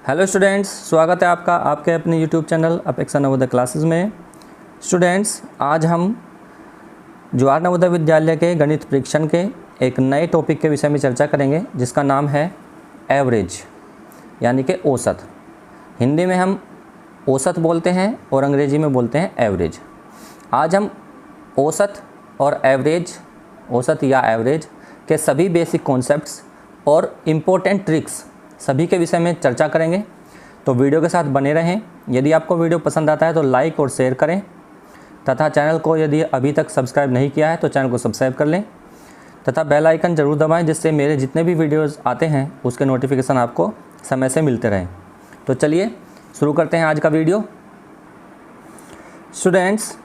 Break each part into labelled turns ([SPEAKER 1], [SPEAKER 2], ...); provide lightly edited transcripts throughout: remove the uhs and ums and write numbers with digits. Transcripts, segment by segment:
[SPEAKER 1] Hello students, स्वागत है आपका आपके अपने यूट्यूब चैनल अपेक्षा नवोदय क्लासेस में। स्टूडेंट्स, आज हम जवाहर नवोदय विद्यालय के गणित परीक्षण के एक नए टॉपिक के विषय में चर्चा करेंगे, जिसका नाम है एवरेज, यानी कि औसत। हिंदी में हम औसत बोलते हैं और अंग्रेजी में बोलते हैं एवरेज। आज हम औसत और एवरेज, औसत या एवरेज के सभी बेसिक कॉन्सेप्ट्स और इम्पोर्टेंट ट्रिक्स सभी के विषय में चर्चा करेंगे। तो वीडियो के साथ बने रहें। यदि आपको वीडियो पसंद आता है तो लाइक और शेयर करें, तथा चैनल को यदि अभी तक सब्सक्राइब नहीं किया है तो चैनल को सब्सक्राइब कर लें, तथा बेल आइकन ज़रूर दबाएं, जिससे मेरे जितने भी वीडियोज़ आते हैं उसके नोटिफिकेशन आपको समय से मिलते रहें। तो चलिए शुरू करते हैं आज का वीडियो। स्टूडेंट्स,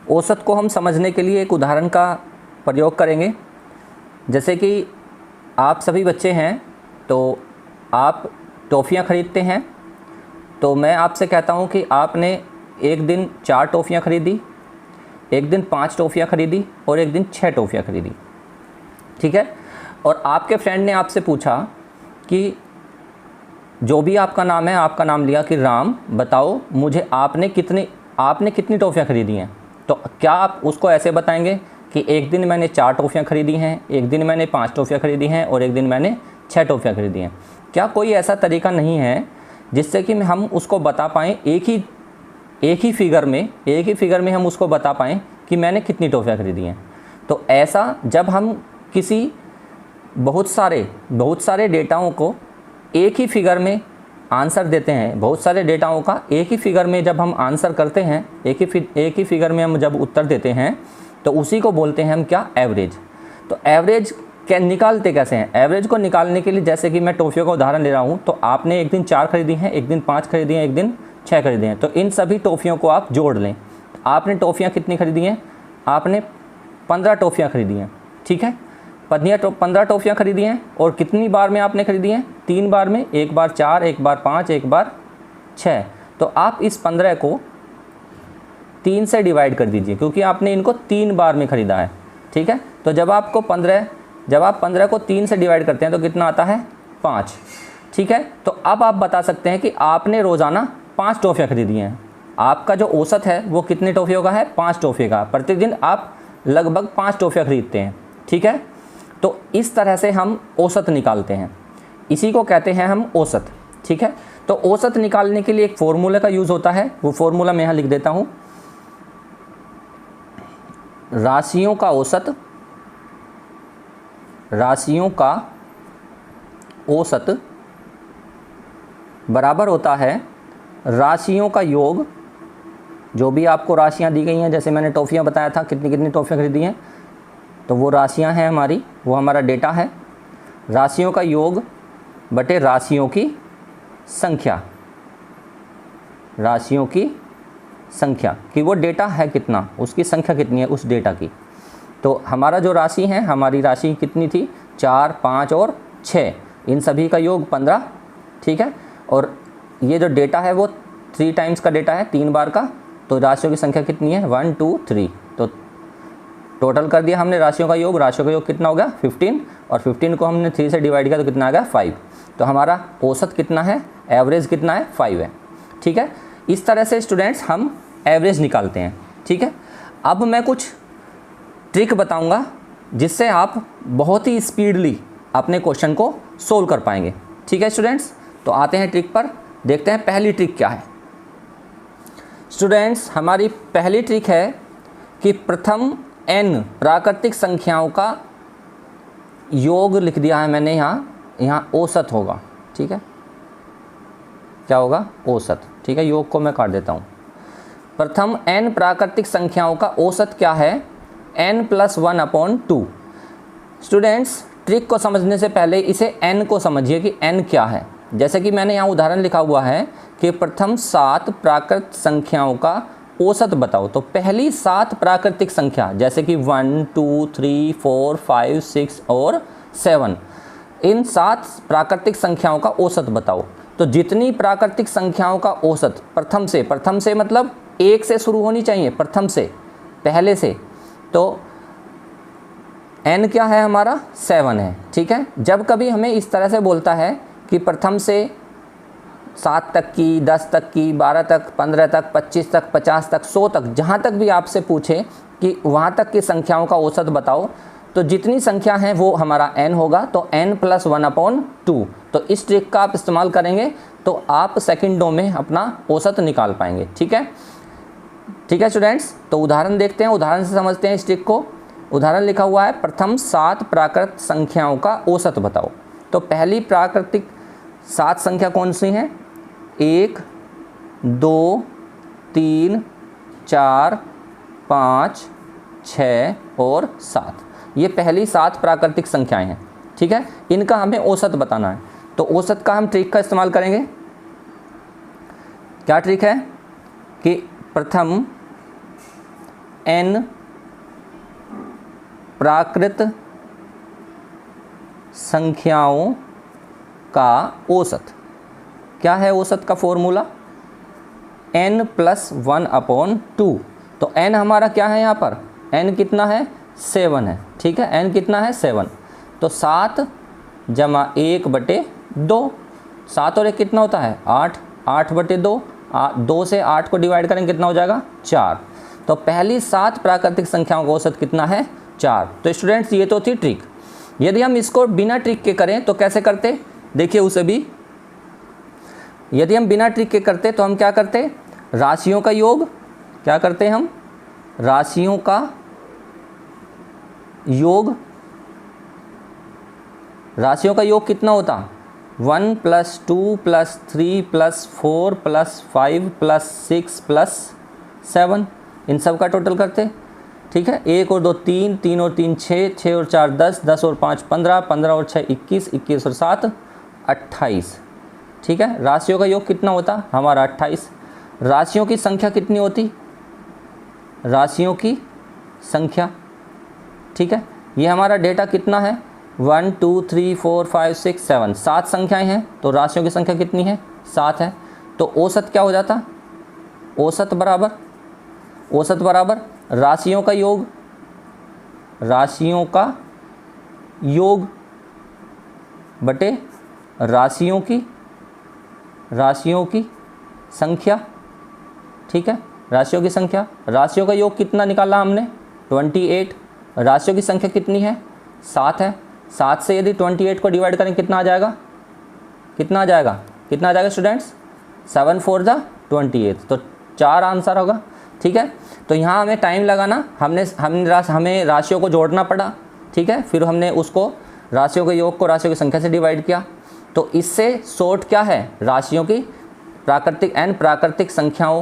[SPEAKER 1] औसत को हम समझने के लिए एक उदाहरण का प्रयोग करेंगे। जैसे कि आप सभी बच्चे हैं तो आप टॉफ़ियाँ ख़रीदते हैं, तो मैं आपसे कहता हूँ कि आपने एक दिन 4 टॉफ़ियाँ ख़रीदी, एक दिन 5 टॉफ़ियाँ ख़रीदी और एक दिन 6 टॉफ़ियाँ ख़रीदी, ठीक है। और आपके फ्रेंड ने आपसे पूछा कि जो भी आपका नाम है, आपका नाम लिया कि राम, बताओ मुझे आपने कितनी टॉफ़ियाँ ख़रीदी हैं। तो क्या आप उसको ऐसे बताएंगे कि एक दिन मैंने 4 टॉफ़ियाँ ख़रीदी हैं, एक दिन मैंने 5 टॉफ़ियाँ ख़रीदी हैं और एक दिन मैंने 6 टॉफ़ियाँ ख़रीदी हैं? क्या कोई ऐसा तरीका नहीं है जिससे कि हम उसको बता पाएँ एक ही फिगर में हम उसको बता पाएँ कि मैंने कितनी टॉफ़ियाँ ख़रीदी हैं? तो ऐसा जब हम किसी बहुत सारे डेटाओं को एक ही फिगर में आंसर देते हैं, बहुत सारे डेटाओं का एक ही फिगर में जब हम आंसर करते हैं, एक ही फिगर में हम जब उत्तर देते हैं, तो उसी को बोलते हैं हम क्या? एवरेज। तो एवरेज निकालते कैसे हैं? एवरेज को निकालने के लिए, जैसे कि मैं टॉफ़ियों का उदाहरण ले रहा हूँ, तो आपने एक दिन 4 खरीदी हैं, एक दिन 5 खरीदी हैं, एक दिन 6 खरीदी हैं, तो इन सभी टॉफ़ियों को आप जोड़ लें। आपने टॉफ़ियाँ कितनी खरीदी हैं? आपने 15 टॉफ़ियाँ खरीदी हैं, ठीक है। 15 टॉफ़ियाँ खरीदी हैं और कितनी बार में आपने खरीदी हैं? 3 बार में, एक बार 4, एक बार 5, एक बार 6। तो आप इस 15 को 3 से डिवाइड कर दीजिए, क्योंकि आपने इनको 3 बार में ख़रीदा है, ठीक है। तो जब आप 15 को 3 से डिवाइड करते हैं तो कितना आता है? 5, ठीक है। तो अब आप बता सकते हैं कि आपने रोज़ाना 5 टॉफ़ियाँ खरीदी हैं। आपका जो औसत है वो कितनी टॉफ़ियों का है? 5 टॉफ़ी का। प्रतिदिन आप लगभग 5 टॉफ़ियाँ खरीदते हैं, ठीक है। तो इस तरह से हम औसत निकालते हैं, इसी को कहते हैं हम औसत, ठीक है। तो औसत निकालने के लिए एक फॉर्मूले का यूज़ होता है, वो फॉर्मूला मैं यहाँ लिख देता हूँ। राशियों का औसत बराबर होता है राशियों का योग। जो भी आपको राशियां दी गई हैं, जैसे मैंने टॉफ़ियां बताया था कितनी टॉफ़ियां खरीदी हैं, तो वो राशियां हैं हमारी, वो हमारा डेटा है। राशियों का योग बटे राशियों की संख्या, राशियों की संख्या कि वो डेटा है कितना, उसकी संख्या कितनी है उस डेटा की। तो हमारा जो राशि है, हमारी राशि कितनी थी? 4, 5 और 6, इन सभी का योग 15, ठीक है। और ये जो डेटा है वो 3 टाइम्स का डेटा है, 3 बार का। तो राशियों की संख्या कितनी है? 1, 2, 3। तो टोटल कर दिया हमने राशियों का योग। राशियों का योग कितना हो गया? 15, और 15 को हमने 3 से डिवाइड किया तो कितना आ गया? 5। तो हमारा औसत कितना है? एवरेज कितना है? 5 है, ठीक है। इस तरह से स्टूडेंट्स हम एवरेज निकालते हैं, ठीक है। अब मैं कुछ ट्रिक बताऊंगा जिससे आप बहुत ही स्पीडली अपने क्वेश्चन को सोल्व कर पाएंगे, ठीक है स्टूडेंट्स। तो आते हैं ट्रिक पर, देखते हैं पहली ट्रिक क्या है। स्टूडेंट्स, हमारी पहली ट्रिक है कि प्रथम n प्राकृतिक संख्याओं का योग लिख दिया है मैंने यहाँ औसत होगा, ठीक है। क्या होगा? औसत, ठीक है। योग को मैं काट देता हूँ। प्रथम n प्राकृतिक संख्याओं का औसत क्या है? n+1/2। स्टूडेंट्स, ट्रिक को समझने से पहले इसे n को समझिए कि n क्या है। जैसे कि मैंने यहाँ उदाहरण लिखा हुआ है कि प्रथम 7 प्राकृतिक संख्याओं का औसत बताओ। तो पहली 7 प्राकृतिक संख्या, जैसे कि 1, 2, 3, 4, 5, 6 और 7, इन 7 प्राकृतिक संख्याओं का औसत बताओ। तो जितनी प्राकृतिक संख्याओं का औसत प्रथम से मतलब 1 से शुरू होनी चाहिए, प्रथम से, पहले से। तो n क्या है हमारा? 7 है, ठीक है। जब कभी हमें इस तरह से बोलता है कि प्रथम से 7 तक की, 10 तक की, 12 तक, 15 तक, 25 तक, 50 तक, 100 तक, जहाँ तक भी आपसे पूछे कि वहाँ तक की संख्याओं का औसत बताओ, तो जितनी संख्या है वो हमारा n होगा, तो n+1/2। तो इस ट्रिक का आप इस्तेमाल करेंगे तो आप सेकंडों में अपना औसत निकाल पाएंगे। ठीक है, ठीक है स्टूडेंट्स। तो उदाहरण देखते हैं, उदाहरण से समझते हैं इस ट्रिक को। उदाहरण लिखा हुआ है, प्रथम 7 प्राकृत संख्याओं का औसत बताओ। तो पहली प्राकृतिक 7 संख्या कौन सी हैं? 1, 2, 3, 4, 5, 6 और 7। ये पहली 7 प्राकृतिक संख्याएं हैं। ठीक है, इनका हमें औसत बताना है। तो औसत का हम ट्रिक का इस्तेमाल करेंगे। क्या ट्रिक है कि प्रथम n प्राकृत संख्याओं का औसत। क्या है औसत का फॉर्मूला? n+1/2। तो n हमारा क्या है यहाँ पर? n कितना है? 7 है। ठीक है, n कितना है? 7। तो 7 + 1/2, 7 और 1 कितना होता है? 8, 8/2, 2 से 8 को डिवाइड करेंगे कितना हो जाएगा? 4। तो पहली 7 प्राकृतिक संख्याओं का औसत कितना है? 4। तो स्टूडेंट्स ये तो थी ट्रिक। यदि हम इसको बिना ट्रिक के करें तो कैसे करते? देखिए उसे भी। यदि हम बिना ट्रिक के करते तो हम क्या करते? राशियों का योग। क्या करते हम? राशियों का योग। राशियों का योग कितना होता? 1 + 2 + 3 + 4 + 5 + 6 + 7, इन सब का टोटल करते। ठीक है, 1 और 2 3, 3 और 3 6, 6 और 4 10, 10 और 5 15, 15 और 6 21, 21 और 7 28। ठीक है, राशियों का योग कितना होता? हमारा 28। राशियों की संख्या कितनी होती? राशियों की संख्या। ठीक है, ये हमारा डेटा कितना है? 1 2 3 4 5 6 7, 7 संख्याएं हैं। तो राशियों की संख्या कितनी है? 7 है। तो औसत क्या हो जाता? औसत बराबर राशियों का योग, राशियों का योग बटे राशियों की संख्या। ठीक है, राशियों की संख्या। राशियों का योग कितना निकाला हमने? 28। राशियों की संख्या कितनी है? 7 है। 7 से यदि 28 को डिवाइड करें कितना आ जाएगा? कितना आ जाएगा स्टूडेंट्स? 7 4 = 28। तो 4 आंसर होगा। ठीक है, तो यहाँ हमें टाइम लगाना, हमें राशियों को जोड़ना पड़ा। ठीक है, फिर हमने उसको राशियों के योग को राशियों की संख्या से डिवाइड किया। तो इससे शॉर्ट क्या है? राशियों की प्राकृतिक संख्याओं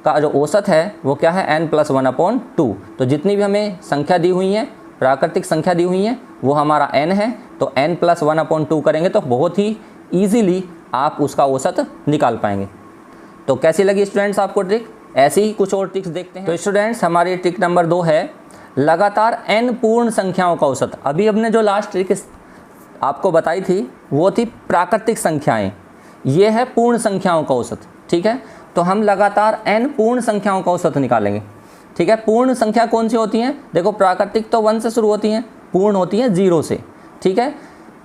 [SPEAKER 1] का जो औसत है वो क्या है? n+1/2। तो जितनी भी हमें संख्या दी हुई है, प्राकृतिक संख्या दी हुई है, वो हमारा n है। तो n+1/2 करेंगे तो बहुत ही ईजीली आप उसका औसत निकाल पाएंगे। तो कैसी लगी स्टूडेंट्स आपको ट्रिक? ऐसी ही कुछ और ट्रिक्स देखते हैं। तो स्टूडेंट्स हमारी ट्रिक नंबर 2 है लगातार n पूर्ण संख्याओं का औसत। अभी हमने जो लास्ट ट्रिक आपको बताई थी वो थी प्राकृतिक संख्याएं, ये है पूर्ण संख्याओं का औसत। ठीक है, तो हम लगातार n पूर्ण संख्याओं का औसत निकालेंगे। ठीक है, पूर्ण संख्या कौन सी होती हैं? देखो प्राकृतिक तो 1 से शुरू होती हैं, पूर्ण होती हैं 0 से। ठीक है,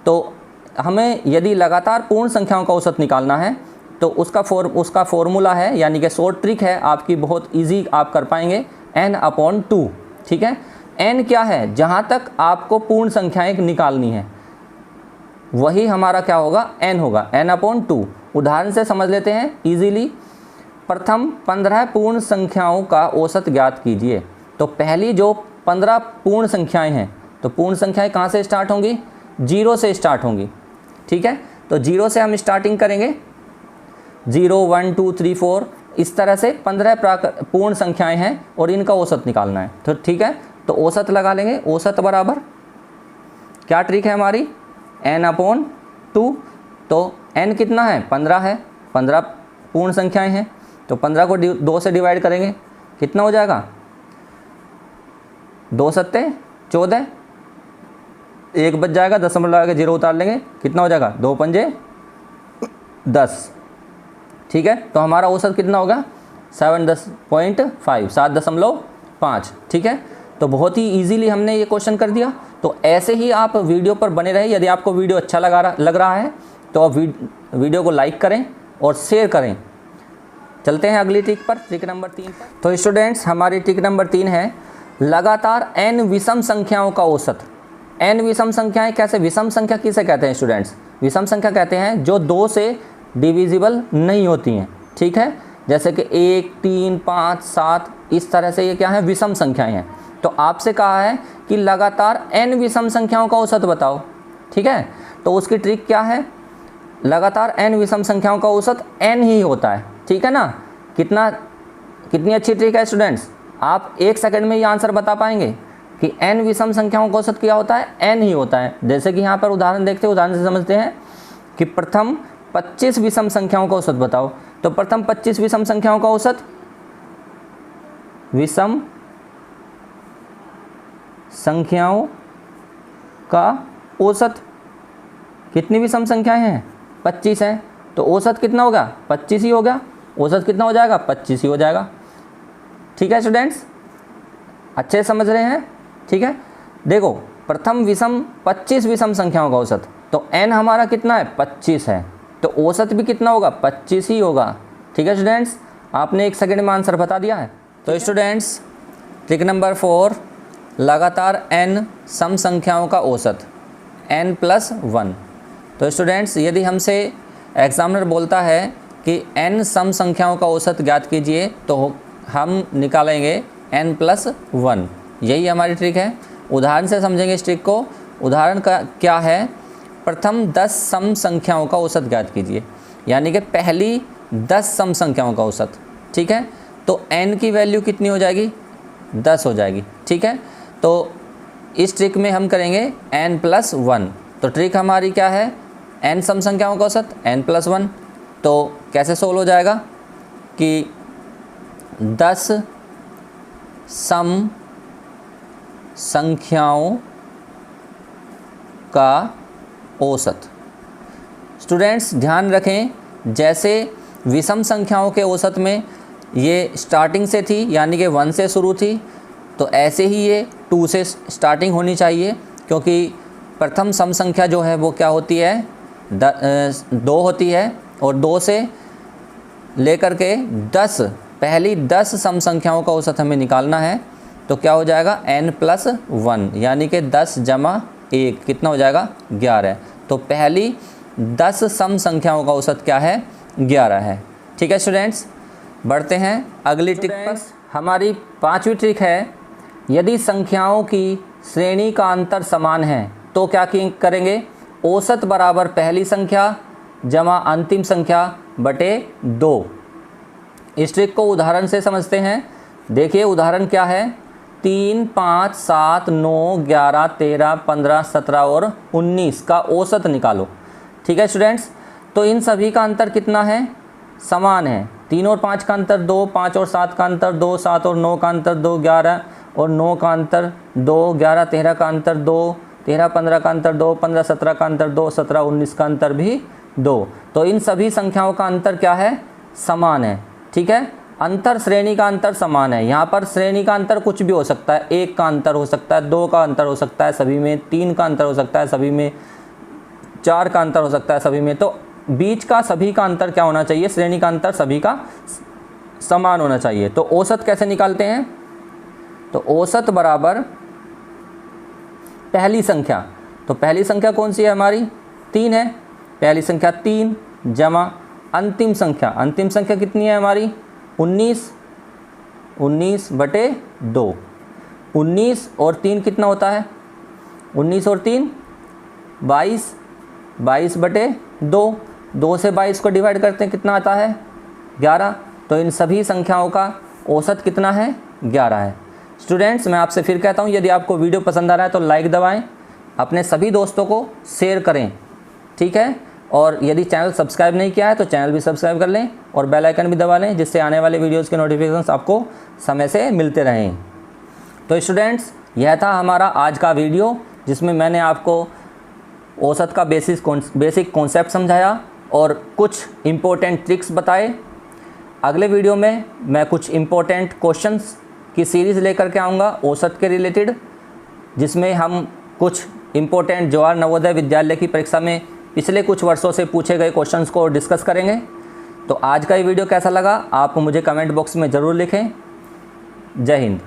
[SPEAKER 1] तो हमें यदि लगातार पूर्ण संख्याओं का औसत निकालना है तो उसका फॉर्मूला है, यानी कि शॉर्ट ट्रिक है आपकी, बहुत इजी आप कर पाएंगे, n/2। ठीक है, n क्या है? जहाँ तक आपको पूर्ण संख्याएं निकालनी है वही हमारा क्या होगा? n होगा, n/2। उदाहरण से समझ लेते हैं इजीली। प्रथम 15 पूर्ण संख्याओं का औसत ज्ञात कीजिए। तो पहली जो 15 पूर्ण संख्याएं हैं, तो पूर्ण संख्याएं कहाँ से स्टार्ट होंगी? 0 से स्टार्ट होंगी। ठीक है, तो 0 से हम स्टार्टिंग करेंगे, 0 1 2 3 4, इस तरह से 15 पूर्ण संख्याएं हैं और इनका औसत निकालना है। तो ठीक है, तो औसत लगा लेंगे। औसत बराबर क्या ट्रिक है हमारी? n/2। तो n कितना है? 15 है, 15 पूर्ण संख्याएं हैं। तो 15 को 2 से डिवाइड करेंगे कितना हो जाएगा? 2 7 14, 1 बच जाएगा, दशमलव लगा के 0 उतार लेंगे, कितना हो जाएगा? 2 पंजे 10। ठीक है, तो हमारा औसत कितना होगा? 7.5, 7.5। ठीक है, तो बहुत ही इजीली हमने ये क्वेश्चन कर दिया। तो ऐसे ही आप वीडियो पर बने रहे। यदि आपको वीडियो अच्छा लग रहा है तो आप वीडियो को लाइक करें, और शेयर करें। चलते हैं अगली ट्रिक पर, ट्रिक नंबर 3 पर। तो स्टूडेंट्स हमारी ट्रिक नंबर 3 है लगातार n विषम संख्याओं का औसत। n विषम संख्याएं कैसे, विषम संख्या किसे कहते हैं स्टूडेंट्स? विषम संख्या कहते हैं जो 2 से डिविजिबल नहीं होती हैं, ठीक है। जैसे कि 1, 3, 5, 7 इस तरह से ये क्या है, विषम संख्याएं हैं। तो आपसे कहा है कि लगातार n विषम संख्याओं का औसत बताओ, ठीक है। तो उसकी ट्रिक क्या है, लगातार n विषम संख्याओं का औसत n ही होता है, ठीक है ना। कितनी अच्छी ट्रिक है स्टूडेंट्स, आप 1 सेकंड में ये आंसर बता पाएंगे कि n विषम संख्याओं का औसत क्या होता है, n ही होता है। जैसे कि यहाँ पर उदाहरण देखते हैं, उदाहरण से समझते हैं कि प्रथम 25 विषम संख्याओं का औसत बताओ। तो प्रथम 25 विषम संख्याओं का औसत, विषम संख्याओं का औसत, कितनी विषम संख्याएं हैं, 25 हैं, तो औसत कितना होगा, 25 ही होगा। औसत कितना हो जाएगा, 25 ही हो जाएगा, ठीक है स्टूडेंट्स, अच्छे समझ रहे हैं, ठीक है। देखो प्रथम 25 विषम संख्याओं का औसत, तो n हमारा कितना है, 25 है, तो औसत भी कितना होगा, 25 ही होगा, ठीक है स्टूडेंट्स। आपने 1 सेकंड में आंसर बता दिया है। तो स्टूडेंट्स ट्रिक नंबर 4, लगातार n सम संख्याओं का औसत n+1। तो स्टूडेंट्स यदि हमसे एग्जामिनर बोलता है कि n सम संख्याओं का औसत ज्ञात कीजिए, तो हम निकालेंगे n+1। यही हमारी ट्रिक है। उदाहरण से समझेंगे इस ट्रिक को। उदाहरण का क्या है, प्रथम 10 सम संख्याओं का औसत ज्ञात कीजिए, यानी कि पहली 10 सम संख्याओं का औसत, ठीक है। तो n की वैल्यू कितनी हो जाएगी, 10 हो जाएगी, ठीक है। तो इस ट्रिक में हम करेंगे n+1। तो ट्रिक हमारी क्या है, n सम संख्याओं का औसत n+1। तो कैसे सोल्व हो जाएगा कि 10 सम संख्याओं का औसत। स्टूडेंट्स ध्यान रखें, जैसे विषम संख्याओं के औसत में ये स्टार्टिंग से थी, यानी कि 1 से शुरू थी, तो ऐसे ही ये 2 से स्टार्टिंग होनी चाहिए, क्योंकि प्रथम सम संख्या जो है वो क्या होती है, 2 होती है, और 2 से लेकर के 10, पहली 10 सम संख्याओं का औसत हमें निकालना है। तो क्या हो जाएगा, n+1, यानी कि 10 जमा 1 कितना हो जाएगा, 11। तो पहली 10 सम संख्याओं का औसत क्या है, 11 है, ठीक है स्टूडेंट्स। बढ़ते हैं अगली ट्रिक पर। हमारी 5वीं ट्रिक है, यदि संख्याओं की श्रेणी का अंतर समान है तो क्या करेंगे, औसत बराबर पहली संख्या जमा अंतिम संख्या बटे 2। इस ट्रिक को उदाहरण से समझते हैं। देखिए उदाहरण क्या है, 3, 5, 7, 9, 11, 13, 15, 17 और 19 का औसत निकालो, ठीक है स्टूडेंट्स। तो इन सभी का अंतर कितना है, समान है। 3 और 5 का अंतर 2, 5 और 7 का अंतर 2, 7 और 9 का अंतर 2, 11 और 9 का अंतर 2, 11, 13 का अंतर 2, 13, 15 का अंतर 2, 15, 17 का अंतर 2, 17, 19 का अंतर भी 2। तो इन सभी संख्याओं का अंतर क्या है, समान है, ठीक है। अंतर श्रेणी का अंतर समान है। यहाँ पर श्रेणी का अंतर कुछ भी हो सकता है, 1 का अंतर हो सकता है, 2 का अंतर हो सकता है सभी में, 3 का अंतर हो सकता है सभी में, 4 का अंतर हो सकता है सभी में। तो बीच का सभी का अंतर क्या होना चाहिए, श्रेणी का अंतर सभी का समान होना चाहिए। तो औसत कैसे निकालते हैं, तो औसत बराबर पहली संख्या, तो पहली संख्या कौन सी है हमारी, 3 है, पहली संख्या 3 जमा अंतिम संख्या कितनी है हमारी, 19 बटे 2। 19 और 3 कितना होता है, 19 और 3 22, 22 बटे 2। 2 से 22 को डिवाइड करते हैं, कितना आता है, 11। तो इन सभी संख्याओं का औसत कितना है, 11 है। स्टूडेंट्स मैं आपसे फिर कहता हूँ, यदि आपको वीडियो पसंद आ रहा है तो लाइक दबाएं, अपने सभी दोस्तों को शेयर करें, ठीक है। और यदि चैनल सब्सक्राइब नहीं किया है तो चैनल भी सब्सक्राइब कर लें और बेल आइकन भी दबा लें, जिससे आने वाले वीडियोज़ के नोटिफिकेशंस आपको समय से मिलते रहें। तो स्टूडेंट्स यह था हमारा आज का वीडियो, जिसमें मैंने आपको औसत का बेसिक कॉन्सेप्ट समझाया और कुछ इम्पोर्टेंट ट्रिक्स बताए। अगले वीडियो में मैं कुछ इम्पोर्टेंट क्वेश्चंस की सीरीज़ लेकर के आऊँगा औसत के रिलेटेड, जिसमें हम कुछ इम्पोर्टेंट जवाहर नवोदय विद्यालय की परीक्षा में पिछले कुछ वर्षों से पूछे गए क्वेश्चंस को डिस्कस करेंगे। तो आज का ये वीडियो कैसा लगा आप मुझे कमेंट बॉक्स में ज़रूर लिखें। जय हिंद।